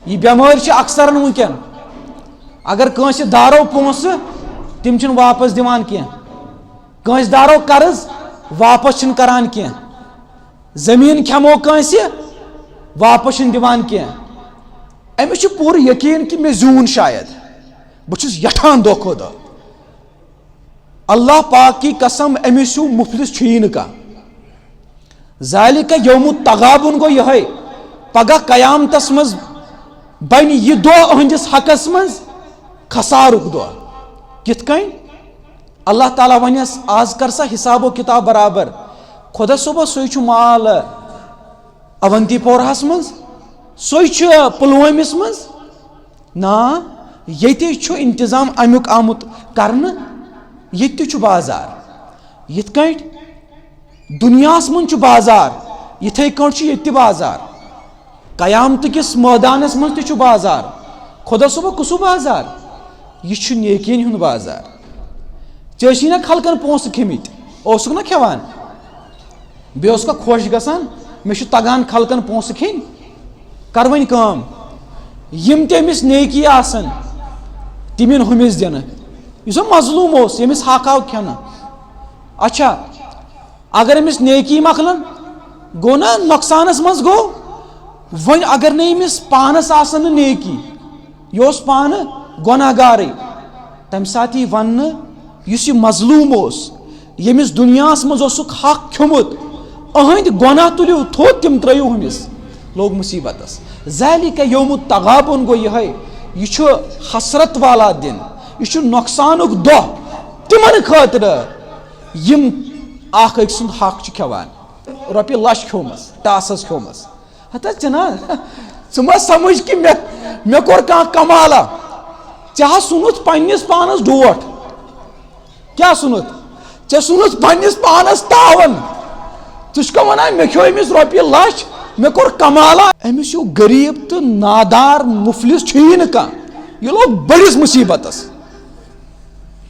यह बेमारी अक्सर वुनकन अगर कंस दारो पोस तिम वापस दिवान कह दारो कर्ज वापस करान कह जमीन खेमो कंस वापस दिवान कह अमिस पूर यकीन कि मे जून शायद बहुत यठान दो खो दो अल्लाह पाक की कसम अमिस मुफलिस छुई कह ज़ालिका यौमु तगाबुन गो यह पगह कयामतस मज बन यह दो अहंदिस हकस मज खसारुक दो कित कन अल्लाह ताला वनस आज कर सा हिसाबो किताब बराबर खुदा सुबह सो माल अवंतीपोराहस मज सो पुलवामिस मज ना ये इंतजाम अमुक आमुत करने ये बाजार यिथ कट दुनियास मन बाजार इथे कट ये बाजार कयामत किस मैदानस मन त बाजार खुदा सुबह कुसु बाजार यह नेकिन हुंद बाजार चेसी ना खलकन पोस खिमित ना खेवान बेस खुश गसान मे तगान खलकन पोस खिन कर वन काम यम तमिस नेकी आसन तिमिन हुमिस दिन यह मजलूम यमिस हक आव खेन अच्छा अगर अमिस नेकी मकलन गो ना नुकसानस मज गो वन अगर न अमिस पानस आसन नेकी यह पान गुनाहगार तम साथ यह वन यह मजलूम यमिस दुनियास मज हक खियोमुत अहंद गुनाह तुलियो थोत तिम त्रो हमिस लोग मुसीबतस ज़ालिका यौमु तगाबुन गो यह हसरत वाला दिन यह नुकसानुक दो तिमन खतर यम अख अक सुंद हक खेवान रोपये लच खोमस टासस खोमस हता जना मा समझ कि मे कोर कमाला चा सुनुत पन्निस पानस डोट क्या सुनुत चे सुनुत पन्निस पानस तावन तुझको वना मे खो अमिस रोपये लच मे कोर कमाला अमिस गरीब तो नादार मुफलिस छुई न कह यह लोग बड़िस मुसीबतस